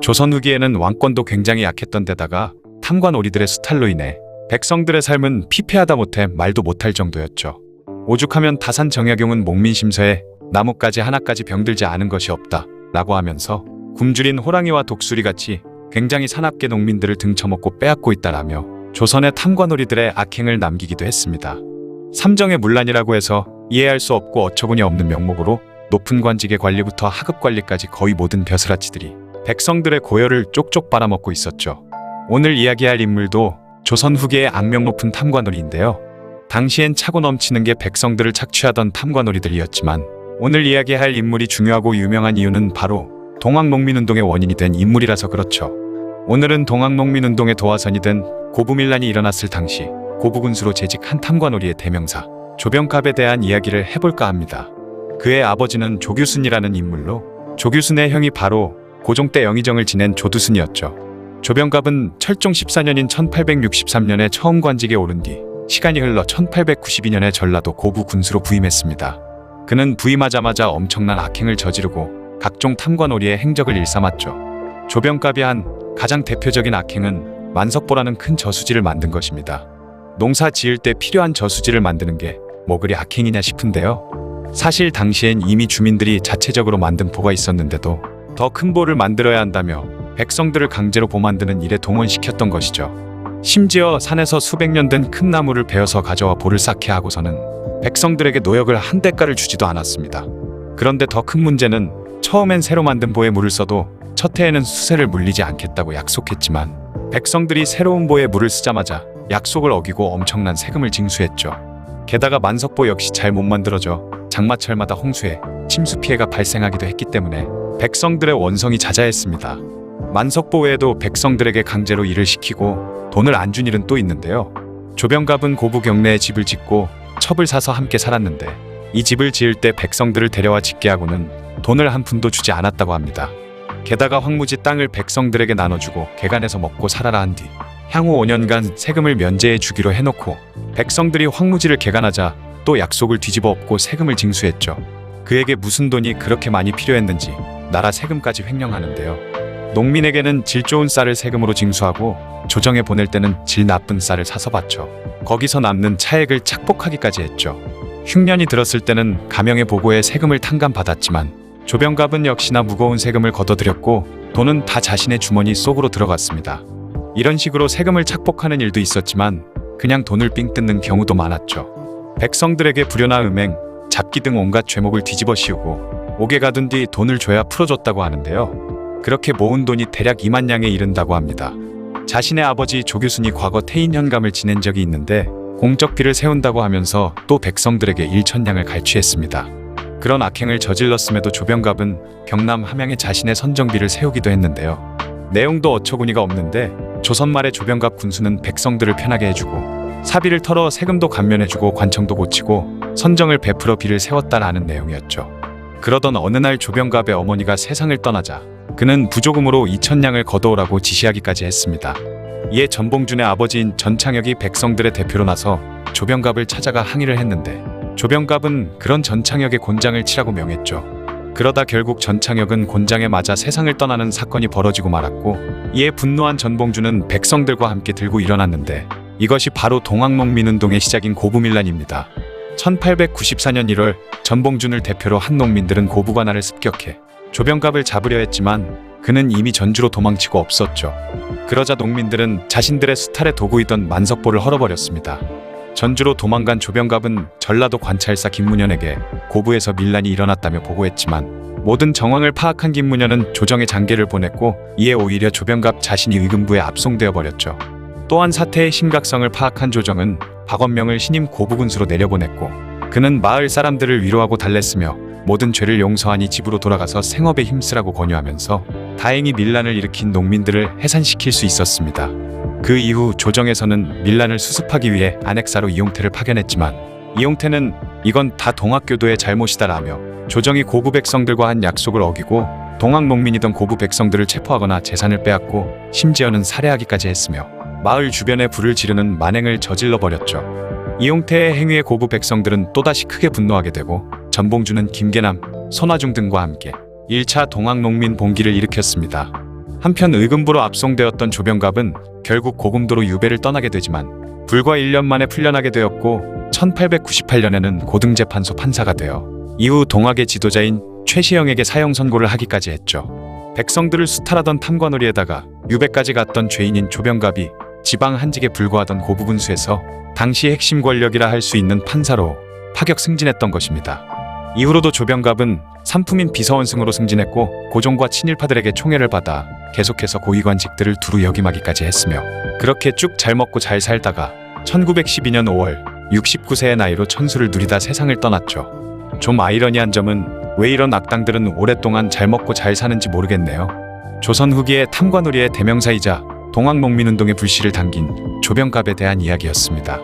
조선 후기에는 왕권도 굉장히 약했던 데다가 탐관 오리들의 수탈로 인해 백성들의 삶은 피폐하다 못해 말도 못할 정도였죠. 오죽하면 다산 정약용은 목민심서에 나뭇가지 하나까지 병들지 않은 것이 없다 라고 하면서 굶주린 호랑이와 독수리같이 굉장히 사납게 농민들을 등쳐먹고 빼앗고 있다라며 조선의 탐관오리들의 악행을 남기기도 했습니다. 삼정의 문란이라고 해서 이해할 수 없고 어처구니 없는 명목으로 높은 관직의 관리부터 하급 관리까지 거의 모든 벼슬아치들이 백성들의 고열을 쪽쪽 빨아먹고 있었죠. 오늘 이야기할 인물도 조선 후기의 악명 높은 탐관오리인데요. 당시엔 차고 넘치는 게 백성들을 착취하던 탐관오리들이었지만 오늘 이야기할 인물이 중요하고 유명한 이유는 바로 동학농민운동의 원인이 된 인물이라서 그렇죠. 오늘은 동학농민운동의 도화선이 된 고부밀란이 일어났을 당시 고부군수로 재직한 탐관오리의 대명사 조병갑에 대한 이야기를 해볼까 합니다. 그의 아버지는 조규순이라는 인물로 조규순의 형이 바로 고종 때 영의정을 지낸 조두순이었죠. 조병갑은 철종 14년인 1863년에 처음 관직에 오른 뒤 시간이 흘러 1892년에 전라도 고부 군수로 부임했습니다. 그는 부임하자마자 엄청난 악행을 저지르고 각종 탐관오리의 행적을 일삼았죠. 조병갑이 한 가장 대표적인 악행은 만석보라는 큰 저수지를 만든 것입니다. 농사 지을 때 필요한 저수지를 만드는 게 뭐 그리 악행이냐 싶은데요. 사실 당시엔 이미 주민들이 자체적으로 만든 보가 있었는데도 더 큰 보를 만들어야 한다며 백성들을 강제로 보 만드는 일에 동원시켰던 것이죠. 심지어 산에서 수백 년 된 큰 나무를 베어서 가져와 보를 쌓게 하고서는 백성들에게 노역을 한 대가를 주지도 않았습니다. 그런데 더 큰 문제는 처음엔 새로 만든 보에 물을 써도 첫 해에는 수세를 물리지 않겠다고 약속했지만 백성들이 새로운 보에 물을 쓰자마자 약속을 어기고 엄청난 세금을 징수했죠. 게다가 만석보 역시 잘 못 만들어져 장마철마다 홍수에 침수 피해가 발생하기도 했기 때문에 백성들의 원성이 자자했습니다. 만석보 외에도 백성들에게 강제로 일을 시키고 돈을 안 준 일은 또 있는데요. 조병갑은 고부 경내에 집을 짓고 첩을 사서 함께 살았는데 이 집을 지을 때 백성들을 데려와 짓게 하고는 돈을 한 푼도 주지 않았다고 합니다. 게다가 황무지 땅을 백성들에게 나눠주고 개간해서 먹고 살아라 한 뒤 향후 5년간 세금을 면제해 주기로 해놓고 백성들이 황무지를 개간하자 또 약속을 뒤집어 엎고 세금을 징수했죠. 그에게 무슨 돈이 그렇게 많이 필요했는지 나라 세금까지 횡령하는데요. 농민에게는 질 좋은 쌀을 세금으로 징수하고 조정에 보낼 때는 질 나쁜 쌀을 사서 바쳐 거기서 남는 차액을 착복하기까지 했죠. 흉년이 들었을 때는 가명의 보고에 세금을 탕감받았지만 조병갑은 역시나 무거운 세금을 걷어들였고 돈은 다 자신의 주머니 속으로 들어갔습니다. 이런 식으로 세금을 착복하는 일도 있었지만 그냥 돈을 삥 뜯는 경우도 많았죠. 백성들에게 불효나 음행, 잡기 등 온갖 죄목을 뒤집어 씌우고 옥에 가둔 뒤 돈을 줘야 풀어줬다고 하는데요. 그렇게 모은 돈이 대략 2만 냥에 이른다고 합니다. 자신의 아버지 조규순이 과거 태인현감을 지낸 적이 있는데 공적비를 세운다고 하면서 또 백성들에게 1,000냥을 갈취했습니다. 그런 악행을 저질렀음에도 조병갑은 경남 함양에 자신의 선정비를 세우기도 했는데요. 내용도 어처구니가 없는데 조선 말의 조병갑 군수는 백성들을 편하게 해주고 사비를 털어 세금도 감면해주고 관청도 고치고 선정을 베풀어 비를 세웠다라는 내용이었죠. 그러던 어느 날 조병갑의 어머니가 세상을 떠나자 그는 부조금으로 2,000냥을 거둬오라고 지시하기까지 했습니다. 이에 전봉준의 아버지인 전창혁이 백성들의 대표로 나서 조병갑을 찾아가 항의를 했는데 조병갑은 그런 전창혁의 곤장을 치라고 명했죠. 그러다 결국 전창혁은 곤장에 맞아 세상을 떠나는 사건이 벌어지고 말았고 이에 분노한 전봉준은 백성들과 함께 들고 일어났는데 이것이 바로 동학농민운동의 시작인 고부밀란입니다. 1894년 1월 전봉준을 대표로 한 농민들은 고부 관할을 습격해 조병갑을 잡으려 했지만 그는 이미 전주로 도망치고 없었죠. 그러자 농민들은 자신들의 수탈의 도구이던 만석보를 헐어버렸습니다. 전주로 도망간 조병갑은 전라도 관찰사 김문현에게 고부에서 밀란이 일어났다며 보고했지만 모든 정황을 파악한 김문현은 조정에 장계를 보냈고 이에 오히려 조병갑 자신이 의금부에 압송되어 버렸죠. 또한 사태의 심각성을 파악한 조정은 박원명을 신임 고부군수로 내려보냈고 그는 마을 사람들을 위로하고 달랬으며 모든 죄를 용서하니 집으로 돌아가서 생업에 힘쓰라고 권유하면서 다행히 밀란을 일으킨 농민들을 해산시킬 수 있었습니다. 그 이후 조정에서는 밀란을 수습하기 위해 안핵사로 이용태를 파견했지만 이용태는 이건 다 동학교도의 잘못이다라며 조정이 고부 백성들과 한 약속을 어기고 동학농민이던 고부 백성들을 체포하거나 재산을 빼앗고 심지어는 살해하기까지 했으며 마을 주변에 불을 지르는 만행을 저질러 버렸죠. 이용태의 행위에 고부 백성들은 또다시 크게 분노하게 되고 전봉준은 김계남, 손화중 등과 함께 1차 동학농민 봉기를 일으켰습니다. 한편 의금부로 압송되었던 조병갑은 결국 고금도로 유배를 떠나게 되지만 불과 1년 만에 풀려나게 되었고 1898년에는 고등재판소 판사가 되어 이후 동학의 지도자인 최시영에게 사형 선고를 하기까지 했죠. 백성들을 수탈하던 탐관오리에다가 유배까지 갔던 죄인인 조병갑이 지방 한직에 불과하던 고부군수에서 당시 핵심 권력이라 할 수 있는 판사로 파격 승진했던 것입니다. 이후로도 조병갑은 삼품인 비서원승으로 승진했고 고종과 친일파들에게 총애를 받아 계속해서 고위관직들을 두루 역임하기까지 했으며 그렇게 쭉 잘 먹고 잘 살다가 1912년 5월 69세의 나이로 천수를 누리다 세상을 떠났죠. 좀 아이러니한 점은 왜 이런 악당들은 오랫동안 잘 먹고 잘 사는지 모르겠네요. 조선 후기의 탐관오리의 대명사이자 동학농민운동의 불씨를 당긴 조병갑에 대한 이야기였습니다.